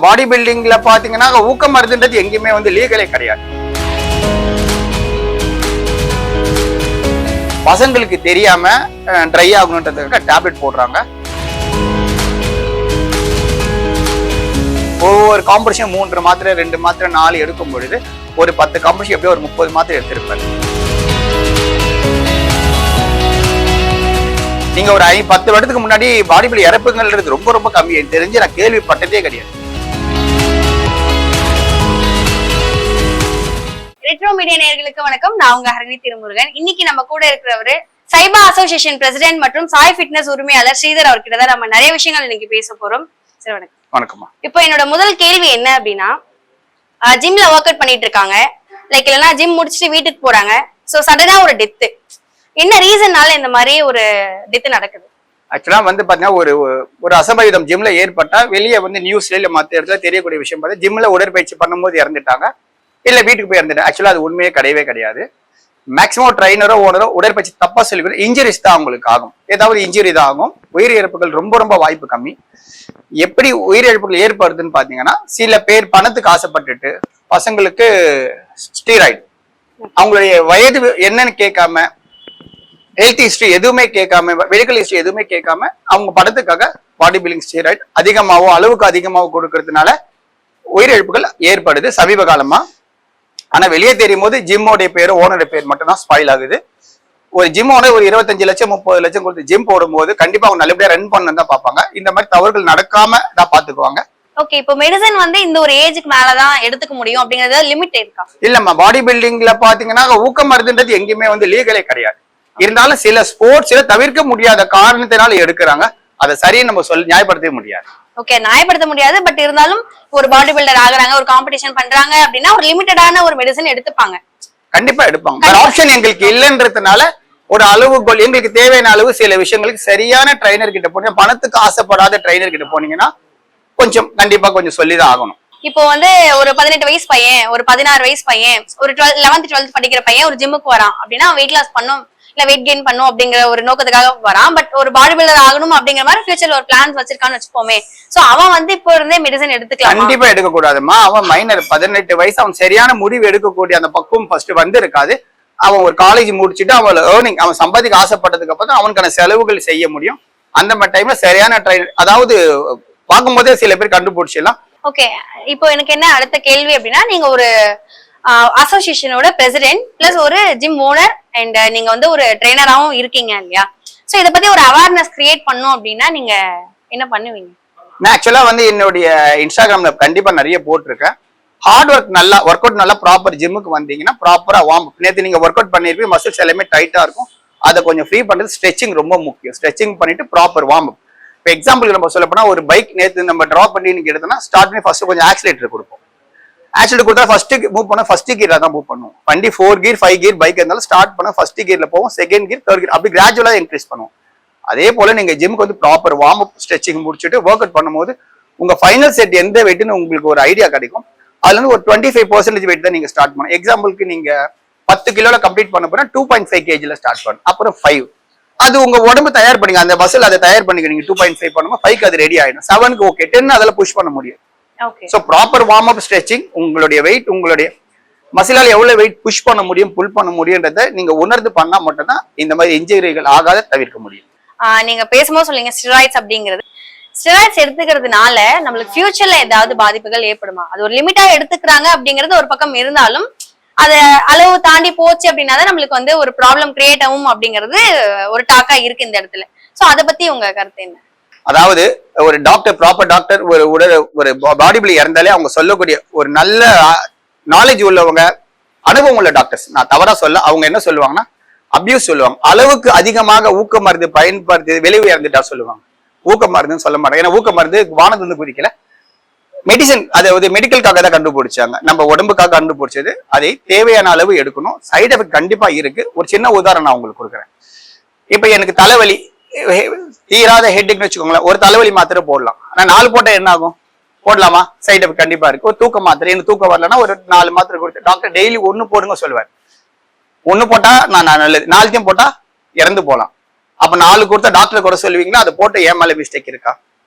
பாடி பில்டிங்ல பாத்தீங்கன்னா ஊக்க மருந்துன்றது எங்கேயுமே வந்து லீகலே கிடையாது. பசங்களுக்கு தெரியாம ட்ரை ஆகணுன்றதுக்காக டேப்லெட் போடுறாங்க. ஒவ்வொரு காம்படிஷன் 3 மாத்திரை 2 மாத்திரை 4 எடுக்கும் பொழுது ஒரு 10 காம்படிஷன் எப்படியோ ஒரு 30 மாத்திரை எடுத்திருப்பாரு. நீங்க ஒரு 10 வருடத்துக்கு முன்னாடி பாடி பில்டிங் இறப்புங்கிறது ரொம்ப ரொம்ப கம்மி. எனக்கு தெரிஞ்சு நான் கேள்விப்பட்டதே கிடையாது. ரெட்ரோ மீடியா நேயர்களுக்கு வணக்கம். நான் உங்க ஹரணி திருமுருகன். இன்னைக்கு நம்ம கூட இருக்கிறவரு சைபா அசோசியேஷன் பிரசிடென்ட் மற்றும் சாய் ஃபிட்னஸ் உரிமையாளர் ஸ்ரீதர் அவர்கிட்ட தான் நம்ம நிறைய விஷயங்கள் இன்னைக்கு பேச போறோம். சரி, வணக்கம். வணக்கம்மா. இப்போ என்னோட முதல் கேள்வி என்ன அப்படின்னா, ஜிம்ல ஒர்க் அவுட் பண்ணிட்டு இருக்காங்க, லைக் இல்லைன்னா ஜிம் முடிச்சுட்டு வீட்டுக்கு போறாங்க, சோ சடனா ஒரு டெத்து. என்ன ரீசன்னால இந்த மாதிரி ஒரு டெத்து நடக்குது? ஆக்சுவலா வந்து பாத்தீங்கன்னா ஒரு அசம்பாவிதம் ஜிம்ல ஏற்பட்டா வெளியே வந்து நியூஸ்ல இல்ல மத்த இடத்துல தெரியக்கூடிய விஷயம் பார்த்தா ஜிம்ல உடற்பயிற்சி பண்ணும்போது இறந்துட்டாங்க, இல்ல வீட்டுக்கு போய் இறந்துட்டாங்க. ஆக்சுவலா அது உண்மையே கிடையவே கிடையாது. மேக்சிமம் ட்ரைனரோ ஓனரோ உடற்பயிற்சி தப்பா சொல்லி இன்ஜுரிஸ் தான் அவங்களுக்கு ஆகும். ஏதாவது இன்ஜுரி தான் ஆகும். உயிரிழப்புகள் ரொம்ப ரொம்ப வாய்ப்பு கம்மி. எப்படி உயிரிழப்புகள் ஏற்படுதுன்னு பாத்தீங்கன்னா, சில பேர் பணத்துக்கு ஆசைப்பட்டுட்டு பசங்களுக்கு ஸ்டீராய்டு, அவங்களுடைய வயது என்னன்னு கேட்காம, ஹெல்த் ஹிஸ்டரி எதுவுமே கேட்காம, மெடிக்கல் ஹிஸ்டரி எதுவுமே கேட்காம அவங்க படத்துக்காக பாடி பில்டிங் ஸ்டீராய்டு அதிகமாவோ அளவுக்கு அதிகமாவோ கொடுக்கறதுனால உயிரிழப்புகள் ஏற்படுது சமீப காலமா. ஆனா வெளியே தெரியும் போது ஜிம்மோடைய பேரு ஓனருடைய பேர் மட்டும் தான் ஸ்பாயில் ஆகுது. ஒரு ஜிம் ஓனர் ஒரு 25 லட்சம் 30 லட்சம் கொடுத்து ஜிம் போடும்போது கண்டிப்பா அவங்க நல்லபடியா ரன் பண்ணு தான் பார்ப்பாங்க. இந்த மாதிரி தவறுகள் நடக்காம தான் பாத்துக்குவாங்க. ஓகே, இப்போ மெடிசன் வந்து இந்த ஒரு ஏஜுக்கு மேலதான் எடுத்துக்க முடியும் அப்படிங்கறது லிமிட் இருக்கா? இல்லம்மா, பாடி பில்டிங்ல பாத்தீங்கன்னா ஊக்க மருந்துன்றது எங்கேயுமே வந்து லீகலே கிடையாது. இருந்தாலும் சில ஸ்போர்ட்ஸ்ல தவிர்க்க முடியாத காரணத்தினால எடுக்கிறாங்க. அதை சரியா நம்ம நியாயப்படுத்தவே முடியாது. ஓகே, நியாயப்படுத்த முடியாது. பட் இருந்தாலும் ஒரு பாடி பில்டர் ஆகுறாங்க, ஒரு காம்படிஷன் பண்றாங்க அப்படின்னா ஒரு லிமிட்டடான ஒரு மெடிசன் எடுத்துப்பாங்க. கண்டிப்பா எடுப்பாங்க. ஆப்ஷன் எங்களுக்கு இல்லைன்றதுனால ஒரு அளவுகோல், எங்களுக்கு தேவையான அளவு சில விஷயங்களுக்கு சரியான ட்ரைனர் கிட்ட போனீங்க, பணத்துக்கு ஆசைப்படாத ட்ரைனர் கிட்ட போனீங்கன்னா கொஞ்சம் கண்டிப்பா கொஞ்சம் சொல்லிதான் ஆகணும். இப்போ வந்து ஒரு 18 வயசு பையன், ஒரு 16 வயசு பையன், ஒரு 11th 12th படிக்கிற பையன் ஒரு ஜிம்முக்கு வரான் அப்படின்னா வெயிட் லாஸ் பண்ணும் இல்ல வெயிட் கெயின் பண்ணும் அப்படிங்கிற ஒரு நோக்கத்துக்காக வரான். பட் ஒரு பாடி பில்டர் ஆகணும் அப்படிங்கிற மாதிரி ஃபியூச்சர்ல ஒரு பிளான்ஸ் வச்சிருக்கான்னு வச்சுப்போமே, சோ அவன் வந்து இப்போ இருந்தே மெடிசன் எடுத்துக்கலாம்? கண்டிப்பா எடுக்க கூடாதுமா. அவன் மைனர், 18 வயசு, அவன் சரியான முடிவு எடுக்கக்கூடிய அந்த பக்குவம் ஃபர்ஸ்ட் வந்து இருக்காது. அவன் ஒரு காலேஜ் முடிச்சுட்டு அவன் ஏர்னிங், அவன் சம்பாதிக்க ஆசைப்பட்டதுக்கு அப்புறம் அவனுக்கான செலவுகள் செய்ய முடியும். அந்த மாதிரி டைம்ல சரியான ட்ரைனர், அதாவது பார்க்கும் போதே சில பேர் கண்டுபிடிச்சிடலாம். ஓகே, இப்போ எனக்கு என்ன அடுத்த கேள்வி அப்படின்னா, நீங்க ஒரு அசோசியேஷனோட பிரசிடென்ட் பிளஸ் ஒரு ஜிம் ஓனர் அண்ட் நீங்க வந்து ஒரு ட்ரெயினராகவும் இருக்கீங்க இல்லையா? சோ இதை பத்தி ஒரு அவேர்னஸ் கிரியேட் பண்ணும் அப்படின்னா நீங்க என்ன பண்ணுவீங்க? நான் ஆக்சுவலா வந்து என்னுடைய இன்ஸ்டாகிராம்ல கண்டிப்பா நிறைய போட்டிருக்கேன். ஹார்ட் ஒர்க் நல்லா, ஒர்க் அவுட் நல்லா ப்ராப்பர் ஜிம்முக்கு வந்தீங்கன்னா ப்ராப்பரா வார்ம் அப். நேற்று நீங்க ஒர்க் அவுட் பண்ணிருப்பீங்க, மசில்ஸ் எல்லாமே டைட்டா இருக்கும். அதை கொஞ்சம் ஃப்ரீ பண்றது ஸ்ட்ரெச்சிங் ரொம்ப முக்கியம். ஸ்ட்ரெச்சிங் பண்ணிட்டு ப்ராப்பர் வார்ம் அப். இப்போ எக்ஸாம்பிளுக்கு நம்ம சொல்ல போனா, ஒரு பைக் நேற்று நம்ம டிரா பண்ணி நீங்க எடுத்தோம்னா ஸ்டார்ட் பண்ணி ஃபர்ஸ்ட் கொஞ்சம் ஆக்சிலேட்டர் கொடுப்போம். ஆக்சிலேட்டர் கொடுத்தா ஃபர்ஸ்ட் மூவ் பண்ண ஃபர்ஸ்ட் கியர்ல தான் மூவ் பண்ணுவோம். வண்டி 4 கியர் 5 கியர் பைக் இருந்தாலும் ஸ்டார்ட் பண்ண ஃபர்ஸ்ட் கியர்ல போவோம், செகண்ட் கியர் 3rd கியர் அப்படி கிராஜுவலா இன்க்ரீஸ் பண்ணுவோம். அதே போல நீங்க ஜிம்க்கு வந்து ப்ராப்பர் வார்ம் அப் ஸ்ட்ரெச்சிங் முடிச்சுட்டு ஒர்க் அவுட் பண்ணும்போது உங்க ஃபைனல் செட் எந்த வெயிட்னு உங்களுக்கு ஒரு ஐடியா கிடைக்கும். அதுல இருந்து ஒரு 25% வெயிட் தான் நீங்க ஸ்டார்ட் பண்ணணும். எக்ஸாம்பிளுக்கு நீங்க 10 கிலோல கம்ப்ளீட் பண்ண போனா 2.5 kgல ஸ்டார்ட் பண்ணணும். அப்புறம் 5, அது உங்க உடம்பு தயார் பண்ணிங்க, அந்த மசில் அதை தயார் பண்ணிக்க. நீங்க 2.5 பண்ணும்போது 5க்கு அது ரெடி ஆயிடும். 7க்கு ஓகே, 10 அதில் புஷ் பண்ண முடியும். So proper warm up stretching, உங்களுடைய வெயிட், உங்களுடைய மசிலால எவ்வளவு வெயிட் புஷ் பண்ண முடியும், புல் பண்ண முடியும்ன்றதை நீங்க உணர்ந்து பண்ணா மட்டும்தான் இந்த மாதிரி இன்ஜுரிகள் ஆகாத தவிர்க்க முடியும். நீங்க பேசும்போது சொல்லுங்க ஸ்டெராய்ட்ஸ் அப்படிங்கிறது, ஸ்டெராய்ட்ஸ் எடுத்துக்கிறதுனால நம்மளுக்கு ஃபியூச்சர்ல ஏதாவது பாதிப்புகள் ஏற்படுமா? அது ஒரு லிமிட்டா எடுத்துக்கிறாங்க அப்படிங்கிறது ஒரு பக்கம் இருந்தாலும் அது அளவு தாண்டி போச்சு அப்படின்னா தான் நம்மளுக்கு வந்து ஒரு ப்ராப்ளம் கிரியேட் ஆகும் அப்படிங்கிறது ஒரு டாக்கா இருக்கு இந்த இடத்துல. சோ அதை பத்தி உங்க கருத்து என்ன? அதாவது ஒரு டாக்டர், ப்ராப்பர் டாக்டர் ஒரு பாடி பில்டர் இறந்தாலே அவங்க சொல்லக்கூடிய ஒரு நல்ல நாலேஜ் உள்ளவங்க, அனுபவம் உள்ள டாக்டர்ஸ், நான் தவறா சொல்ல, அவங்க என்ன சொல்லுவாங்கன்னா அபியூஸ் சொல்லுவாங்க. அளவுக்கு அதிகமாக ஊக்க மருந்து பயன்படுத்தி விளைவு இறந்துட்டா சொல்லுவாங்க. ஊக்க மருந்துன்னு சொல்ல மாட்டாங்க. ஏன்னா ஊக்க மருந்து வானது வந்து குறிக்கல, மெடிசன், அதாவது மெடிக்கலுக்காக தான் கண்டுபிடிச்சாங்க, நம்ம உடம்புக்காக கண்டுபிடிச்சது. அதை தேவையான அளவு எடுக்கணும். சைடு எஃபெக்ட் கண்டிப்பா இருக்கு. ஒரு சின்ன உதாரணம் நான் உங்களுக்கு கொடுக்குறேன். இப்ப எனக்கு தலைவலி, தீராத ஹெட்னு வச்சுக்கோங்களேன், ஒரு தலைவலி மாத்திரை போடலாம். ஆனா 4 போட்டா என்ன ஆகும்? போடலாமா? சைடு எஃபெக்ட் கண்டிப்பா இருக்கு. ஒரு தூக்க மாத்திரை, எனக்கு தூக்கம் வரலன்னா ஒரு 4 மாத்திரை கொடுத்து டாக்டர் டெய்லி 1 போடுங்க சொல்லுவார். 1 போட்டா நான் நல்லது, 4த்தையும் போட்டா இறந்து போலாம். அப்ப 4 கொடுத்தா டாக்டர் கூட சொல்லுவீங்களா? அதை போட்டு ஏன் மேல மிஸ்டேக் இருக்கா?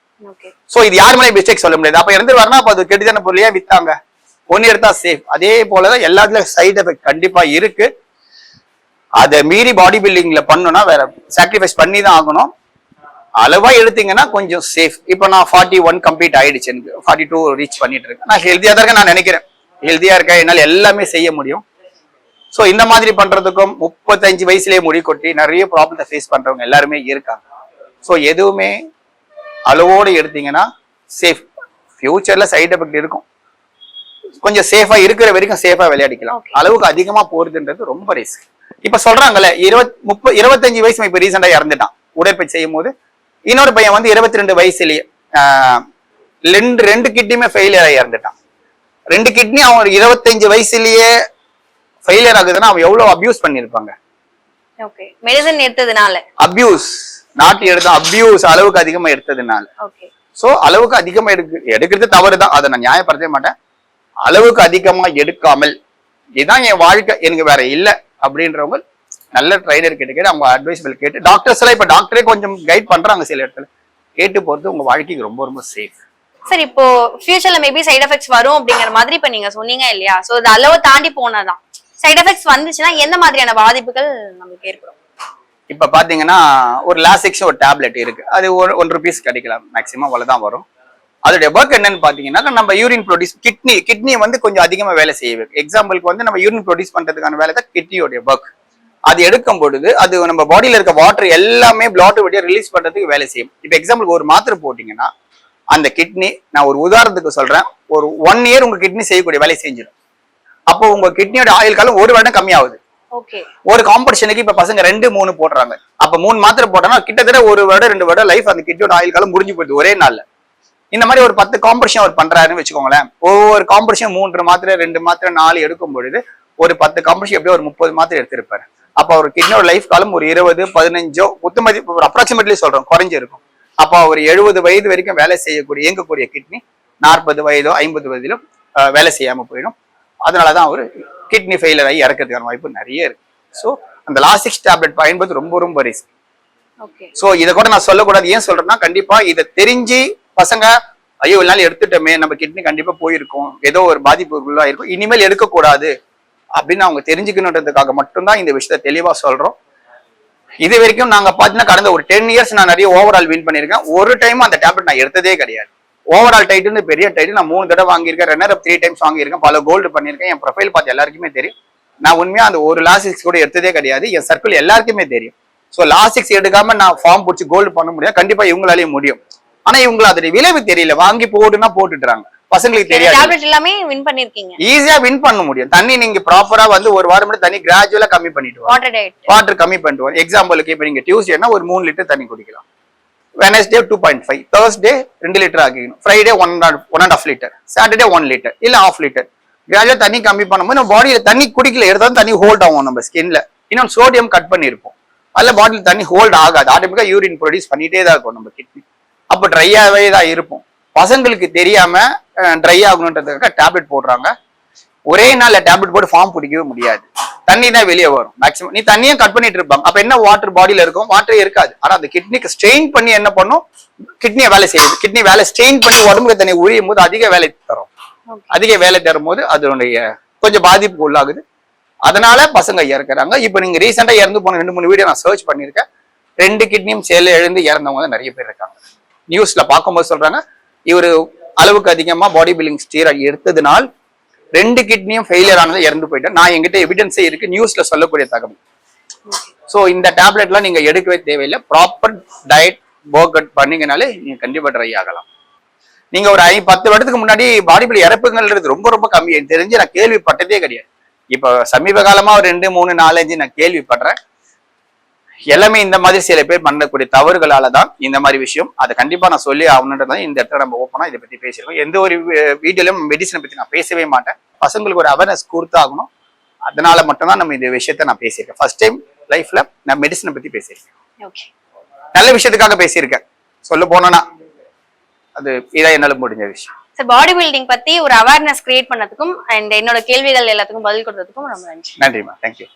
ஓகே. சோ இது யார் மேலே மிஸ்டேக் சொல்ல முடியாது. அப்ப இறந்து வரனா அப்ப அது கெடுதான பொருளையா வித்தாங்க, ஒன்னு எடுத்தா சேஃப். அதே போலதான் எல்லாத்துலயும் சைடு எஃபெக்ட் கண்டிப்பா இருக்கு. அதை மீறி பாடி பில்டிங்ல பண்ணணும்னா வேற சாக்ரிஃபைஸ் பண்ணி தான் ஆகணும். அளவா எடுத்தீங்கன்னா கொஞ்சம் சேஃப். இப்போ நான் 41 கம்ப்ளீட் ஆயிடுச்சு, எனக்கு 42 ரீச் பண்ணிட்டு இருக்கேன். நான் ஹெல்த்தியா தான் இருக்கேன், நான் நினைக்கிறேன் ஹெல்த்தியா இருக்கேன், என்னால எல்லாமே செய்ய முடியும். ஸோ இந்த மாதிரி பண்றதுக்கும் 35 வயசுலயே முடி கொட்டி நிறைய ப்ராப்ளத்தை ஃபேஸ் பண்றவங்க எல்லாருமே இருக்காங்க. ஸோ எதுவுமே அளவோடு எடுத்தீங்கன்னா சேஃப். ஃபியூச்சர்ல சைடு எஃபெக்ட் இருக்கும், கொஞ்சம் சேஃபா இருக்கிற வரைக்கும் சேஃபா விளையாடிக்கலாம். அளவுக்கு அதிகமா போறதுன்றது ரொம்ப ரிஸ்க். இப்ப சொல்றாங்கல்ல 25 வயசு இப்ப ரீசெண்டா இறந்துட்டான் உடற்பயிற்சி செய்யும் போது. இன்னொரு பையன் வந்து 22 வயசுலயே ரெண்டு கிட்னியுமே ஃபெயிலியர் ஆகி இறந்துட்டான். 2 கிட்னி அவன் 25 வயசுலயே ஃபெயிலியர் ஆகுதுன்னா அவன் எவ்வளவு அபியூஸ் பண்ணிருப்பாங்க. ஓகே. மெடிசன் எடுத்ததுனால அபியூஸ், நாட்டு எடுத்த அபியூஸ் அளவுக்கு அதிகமா எடுத்ததுனால. ஓகே. சோ அளவுக்கு அதிகமா எடுக்கிறது தவறுதான், அதை நான் நியாயப்படுத்தவே மாட்டேன். அளவுக்கு அதிகமா எடுக்காமல் இதுதான் என் வாழ்க்கை, எனக்கு வேற இல்ல அப்படின்றவங்க நல்ல ட்ரைனர் கிட்ட கேட்டு அவங்க அட்வைசபிள் கேட்டு, டாக்டர்ஸ் எல்லாம் இப்ப டாக்டரே கொஞ்சம் கைட் பண்றாங்க சில இடத்துல, கேட்டு போறது உங்க வாழ்க்கைக்கு ரொம்ப ரொம்ப சேஃப். சார் இப்போ ஃபியூச்சர்ல மேபி சைடு எஃபெக்ட்ஸ் வரும் அப்படிங்கிற மாதிரி இப்ப நீங்க சொன்னீங்க இல்லையா? சோ அது அளவு தாண்டி போனாதான் சைடு எஃபெக்ட்ஸ் வந்துச்சுன்னா எந்த மாதிரியான பாதிப்புகள் நமக்கு ஏற்படும்? இப்ப பாத்தீங்கன்னா ஒரு லாசிக்ஸ் ஒரு டேப்லெட் இருக்கு, அது $1 கிடைக்கலாம் மேக்சிமம், அவ்வளவுதான் வரும். அதோட ஒர்க் என்னன்னு பாத்தீங்கன்னா நம்ம யூரின் ப்ரொடியூஸ் கிட்னி வந்து கொஞ்சம் அதிகமா வேலை செய்ய. எக்ஸாம்பிளுக்கு வந்து நம்ம யூரின் ப்ரொடியூஸ் பண்றதுக்கான வேலை தான் கிட்னியோட ஒர்க். அது எடுக்கும் பொழுது அது நம்ம பாடியில இருக்க வாட்டர் எல்லாமே பிளாட் வழியா ரிலீஸ் பண்றதுக்கு வேலை செய்யும். இப்ப எக்ஸாம்பிளுக்கு ஒரு மாத்திரை போட்டீங்கன்னா அந்த கிட்னி, நான் ஒரு உதாரணத்துக்கு சொல்றேன், ஒரு 1 இயர் உங்க கிட்னி செய்யக்கூடிய வேலை செஞ்சிடும். அப்போ உங்க கிட்னியோட ஆயுள் காலம் 1 வருடம் கம்மியாகுது. ஒரு காம்படிஷனுக்கு இப்ப பசங்க 2-3 போடுறாங்க. அப்ப 3 மாத்திரை போட்டோம்னா கிட்டத்தட்ட 1 வருடம் 2 வருடம் லைஃப் அந்த கிட்னியோட ஆயுள் காலம் முடிஞ்சு போயிடுது ஒரே நாள்ல. இந்த மாதிரி ஒரு 10 காம்படிஷன் அவர் பண்றாருன்னு வச்சுக்கோங்களேன். ஒவ்வொரு காம்படிஷன் 3 மாத்திரை 2 மாத்திரை 4 எடுக்கும் பொழுது ஒரு 10 காம்படிஷன் எப்படியோ ஒரு 30 மாத்திரை எடுத்திருப்பாரு. அப்ப அவர் கிட்னியோட லைஃப் காலம் ஒரு 20-15 புத்துமதி அப்ராக்சிமேட்லி சொல்றோம் குறைஞ்சிருக்கும். அப்ப அவர் 70 வயது வரைக்கும் வேலை செய்யக்கூடிய இயங்கக்கூடிய கிட்னி 40 வயதோ 50 வயதிலும் வேலை செய்யாம போயிடும். அதனாலதான் அவர் கிட்னி ஃபெயிலியர் ஆகி இறக்கிறதுக்கான வாய்ப்பு நிறைய இருக்கு. ஸோ அந்த லாசிக்ஸ் டேப்லெட் பயன்படுத்தி ரொம்ப ரொம்ப ரிஸ்க். ஸோ இதை கூட நான் சொல்லக்கூடாது. ஏன் சொல்றேன்னா கண்டிப்பா இதை தெரிஞ்சு பசங்க ஐயோ இவ்வளவு எடுத்துட்டோமே நம்ம கிட்னி கண்டிப்பா போயிருக்கும், ஏதோ ஒரு பாதிப்பு உள்ளா இருக்கும், இனிமேல் எடுக்கக்கூடாது அப்படின்னு அவங்க தெரிஞ்சுக்கணுன்றதுக்காக மட்டும்தான் இந்த விஷயத்த தெளிவா சொல்றோம். இது வரைக்கும் நாங்க பாத்தீங்கன்னா கடந்த ஒரு 10 இயர்ஸ் நான் நிறைய ஓவரால் வின் பண்ணிருக்கேன். ஒரு டைம் அந்த டேப்லெட் நான் எடுத்ததே கிடையாது. ஓவரால் டைட்டில் பெரிய டைட்டில் நான் 3 தடவை வாங்கியிருக்கேன், ரன்னர் அப் 3 டைம்ஸ் வாங்கியிருக்கேன், பல கோல்டு பண்ணியிருக்கேன். என் ப்ரொஃபைல் பார்த்து எல்லாருக்குமே தெரியும். நான் உண்மையா அந்த ஒரு லாசிக்ஸ் கூட எடுத்ததே கிடையாது. என் சர்க்கிள் எல்லாருக்குமே தெரியும். ஸோ லாசிக்ஸ் எடுக்காம நான் ஃபார்ம் பிடிச்சி கோல்டு பண்ண முடியாது, கண்டிப்பா இவங்களாலேயும் முடியும். ஆனா இவங்க அதோட விளைவு தெரியல, வாங்கி போடுனா போட்டுடுறாங்க, பசங்களுக்கு தெரியாது. ஈஸியா வின் பண்ண முடியும். தண்ணி நீங்க ப்ராப்பரா வந்து ஒரு வாரம் மட்டும் தண்ணி கிராஜுவலா கம்மி பண்ணிட்டு வாட்டர் கம்மி பண்ணிட்டு வரும். எக்ஸாம்பிளுக்கு இப்ப நீங்க டியூஸ்டேனா ஒரு 3 லிட்டர் தண்ணி குடிக்கலாம், வெனஸ்டே 2.5, தேர்ஸ்டே 2 லிட்டர் ஆகிக்கணும், ஃப்ரைடே 1.5 லிட்டர், சாட்டர்டே 1 லிட்டர் இல்ல 1/2 லிட்டர். கிராஜுவலா தண்ணி கம்மி பண்ணும்போது நம்ம பாடியில தண்ணி குடிக்கல, எடுத்தாலும் தண்ணி ஹோல்ட் ஆகும் நம்ம ஸ்கின்ல. இன்னும் சோடியம் கட் பண்ணிருப்போம், அதுல பாடியில தண்ணி ஹோல்ட் ஆகாது, ஆட்டோமேட்டிக்கா யூரின் ப்ரொடியூஸ் பண்ணிட்டே தான் இருக்கும் நம்ம கிட்னி. அப்ப ட்ரையாவே தான் இருப்போம். பசங்களுக்கு தெரியாம ட்ரை ஆகணுன்றதுக்காக டேப்லெட் போடுறாங்க. ஒரே நாள்ல டேப்லெட் போட்டு ஃபார்ம் பிடிக்கவே முடியாது, தண்ணி தான் வெளியே வரும் மேக்ஸிமம். நீ தண்ணியும் கட் பண்ணிட்டு இருப்பாங்க, அப்ப என்ன வாட்டர் பாடியில இருக்கும், வாட்டரே இருக்காது. ஆனா அந்த கிட்னிக்கு ஸ்ட்ரெயின் பண்ணி என்ன பண்ணும், கிட்னியை வேலை செய்யுது. கிட்னி வேலை ஸ்ட்ரெயின் பண்ணி உடம்புக்கு தண்ணி உரியும் போது அதிக வேலை தரும். அதிக வேலை தரும் போது அதனுடைய கொஞ்சம் பாதிப்புக்கு உள்ளாகுது. அதனால பசங்க இறக்குறாங்க. இப்ப நீங்க ரீசெண்டா இறந்து போன 2-3 வீடியோ நான் சர்ச் பண்ணிருக்கேன். 2 கிட்னியும் சேல எழுந்து இறந்தவங்க தான் நிறைய பேர் இருக்காங்க. நியூஸ்ல பார்க்கும்போது சொல்றாங்க இவரு அளவுக்கு அதிகமா பாடி பில்டிங் ஸ்டீராய்டு எடுத்ததுனால் 2 கிட்னியும் ஃபெயிலியர் ஆனதை இறந்து போயிட்டேன். நான் எங்கிட்ட எவிடன்ஸே இருக்கு, நியூஸ்ல சொல்லக்கூடிய தகவல். சோ இந்த டேப்லெட்லாம் நீங்க எடுக்கவே தேவையில்லை. ப்ராப்பர் டயட் ஒர்க் அவுட் பண்ணீங்கனாலே நீங்க கண்டிப்பா ட்ரை ஆகலாம். நீங்க ஒரு 10 வருடத்துக்கு முன்னாடி பாடி பில்டிங் இறப்புங்கிறது ரொம்ப ரொம்ப கம்மி, எனக்கு தெரிஞ்சு நான் கேள்விப்பட்டதே கிடையாது. இப்ப சமீப காலமா ஒரு 2, 3, 4, 5 நான் கேள்விப்படுறேன். எல்லாமே இந்த மாதிரி சில பேர் பண்ணக்கூடிய தவறுகளால தான் இந்த மாதிரி விஷயம். அதை கண்டிப்பா நான் சொல்லி ஆகணுன்றதான் இந்த இடத்துல நம்ம ஓப்பனா இதை பத்தி பேசிருக்கோம். எந்த ஒரு வீடியோலையும் மெடிசனை பத்தி நான் பேசவே மாட்டேன். பசங்களுக்கு ஒரு அவேர்னஸ் கொடுத்தாகணும், அதனால மட்டும்தான் நம்ம இந்த விஷயத்த நான் பேசியிருக்கேன். ஃபர்ஸ்ட் டைம் லைஃப்ல நான் மெடிசனை பத்தி பேசியிருக்கேன். நல்ல விஷயத்துக்காக பேசியிருக்கேன். சொல்ல போனோம்னா அது இதான் என்னால முடிஞ்ச விஷயம். பாடி பில்டிங் பத்தி ஒரு அவேர்னஸ் கிரியேட் பண்ணதுக்கும் அண்ட் என்னோட கேள்விகள் எல்லாத்துக்கும் பதில் கொடுத்ததுக்கும் ரொம்ப நன்றி. நன்றிமா, தேங்க்யூ.